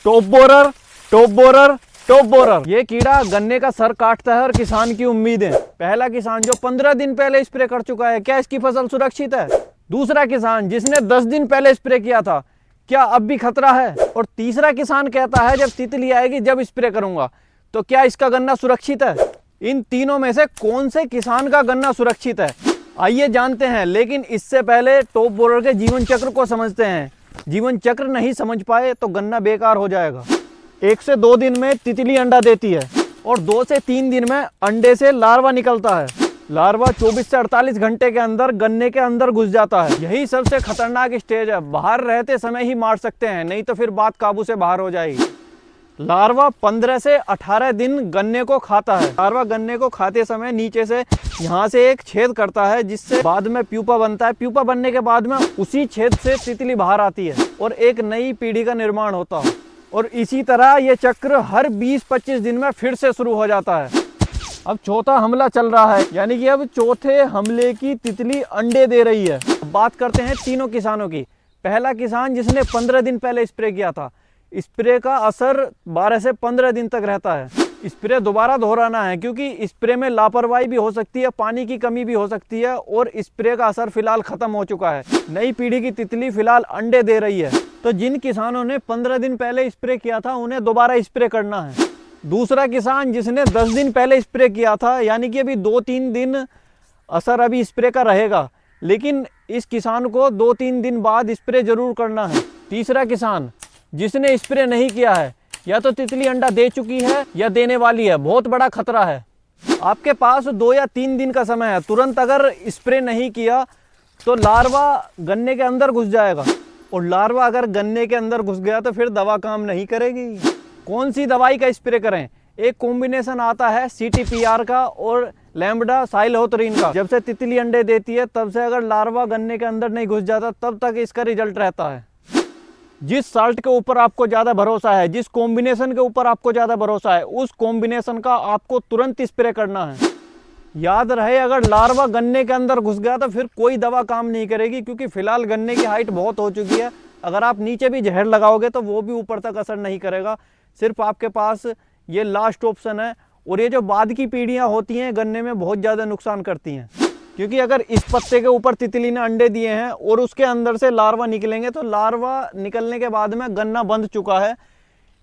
Top borer, top borer, top borer. ये कीड़ा गन्ने का सर काटता है और किसान की उम्मीदें। पहला किसान जो 15 दिन पहले स्प्रे कर चुका है, क्या इसकी फसल सुरक्षित है? दूसरा किसान जिसने 10 दिन पहले स्प्रे किया था, क्या अब भी खतरा है? और तीसरा किसान कहता है जब तितली आएगी जब स्प्रे करूंगा, तो क्या इसका गन्ना सुरक्षित है? इन तीनों में से कौन से किसान का गन्ना सुरक्षित है, आइए जानते हैं। लेकिन इससे पहले टॉप बोरर के जीवन चक्र को समझते हैं। जीवन चक्र नहीं समझ पाए तो गन्ना बेकार हो जाएगा। 1 से 2 दिन में तितली अंडा देती है और 2 से 3 दिन में अंडे से लार्वा निकलता है। लार्वा 24 से 48 घंटे के अंदर गन्ने के अंदर घुस जाता है। यही सबसे खतरनाक स्टेज है। बाहर रहते समय ही मार सकते हैं, नहीं तो फिर बात काबू से बाहर हो जाएगी। लार्वा 15 से 18 दिन गन्ने को खाता है। लार्वा गन्ने को खाते समय नीचे से यहाँ से एक छेद करता है, जिससे बाद में प्यूपा बनता है। प्यूपा बनने के बाद में उसी छेद से तितली बाहर आती है और एक नई पीढ़ी का निर्माण होता है। और इसी तरह ये चक्र हर 20-25 दिन में फिर से शुरू हो जाता है। अब चौथा हमला चल रहा है, यानी कि अब चौथे हमले की तितली अंडे दे रही है। बात करते हैं तीनों किसानों की। पहला किसान जिसने 15 दिन पहले स्प्रे किया था, स्प्रे का असर 12 से 15 दिन तक रहता है। स्प्रे दोबारा दोहराना है, क्योंकि स्प्रे में लापरवाही भी हो सकती है, पानी की कमी भी हो सकती है और स्प्रे का असर फिलहाल खत्म हो चुका है। नई पीढ़ी की तितली फिलहाल अंडे दे रही है। तो जिन किसानों ने 15 दिन पहले स्प्रे किया था, उन्हें दोबारा स्प्रे करना है। दूसरा किसान जिसने 10 दिन पहले स्प्रे किया था, यानी कि अभी 2-3 दिन असर अभी स्प्रे का रहेगा, लेकिन इस किसान को 2-3 दिन बाद स्प्रे जरूर करना है। तीसरा किसान जिसने स्प्रे नहीं किया है, या तो तितली अंडा दे चुकी है या देने वाली है, बहुत बड़ा खतरा है। आपके पास 2 या 3 दिन का समय है। तुरंत अगर स्प्रे नहीं किया तो लार्वा गन्ने के अंदर घुस जाएगा, और लार्वा अगर गन्ने के अंदर घुस गया तो फिर दवा काम नहीं करेगी। कौन सी दवाई का स्प्रे करें? एक कॉम्बिनेशन आता है CTPR का और लैम्बडा साइलोथरीन का। जब से तितली अंडे देती है तब से अगर लार्वा गन्ने के अंदर नहीं घुस जाता, तब तक इसका रिजल्ट रहता है। जिस साल्ट के ऊपर आपको ज़्यादा भरोसा है, जिस कॉम्बिनेशन के ऊपर आपको ज़्यादा भरोसा है, उस कॉम्बिनेशन का आपको तुरंत स्प्रे करना है। याद रहे, अगर लार्वा गन्ने के अंदर घुस गया तो फिर कोई दवा काम नहीं करेगी, क्योंकि फिलहाल गन्ने की हाइट बहुत हो चुकी है। अगर आप नीचे भी जहर लगाओगे तो वो भी ऊपर तक असर नहीं करेगा। सिर्फ आपके पास ये लास्ट ऑप्शन है। और ये जो बाद की पीढ़ियाँ होती हैं गन्ने में बहुत ज़्यादा नुकसान करती हैं, क्योंकि अगर इस पत्ते के ऊपर तितली ने अंडे दिए हैं और उसके अंदर से लार्वा निकलेंगे, तो लार्वा निकलने के बाद में गन्ना बंध चुका है,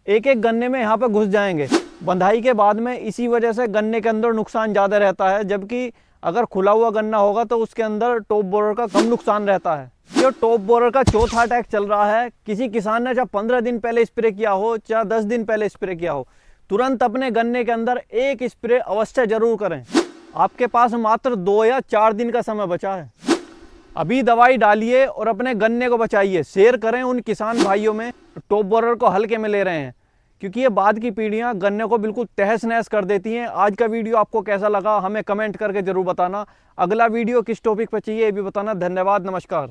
एक एक गन्ने में यहाँ पे घुस जाएंगे बंधाई के बाद में। इसी वजह से गन्ने के अंदर नुकसान ज़्यादा रहता है, जबकि अगर खुला हुआ गन्ना होगा तो उसके अंदर टॉप बोरर का कम नुकसान रहता है। जो टॉप बोरर का चौथा अटैक चल रहा है, किसी किसान ने चाहे 15 दिन पहले स्प्रे किया हो, चाहे 10 दिन पहले स्प्रे किया हो, तुरंत अपने गन्ने के अंदर एक स्प्रे अवश्य जरूर करें। आपके पास मात्र 2 या 4 दिन का समय बचा है। अभी दवाई डालिए और अपने गन्ने को बचाइए। शेयर करें उन किसान भाइयों में टॉप बोरर को हल्के में ले रहे हैं, क्योंकि ये बाद की पीढ़ियां गन्ने को बिल्कुल तहस नहस कर देती हैं। आज का वीडियो आपको कैसा लगा हमें कमेंट करके जरूर बताना। अगला वीडियो किस टॉपिक पर चाहिए ये भी बताना। धन्यवाद, नमस्कार।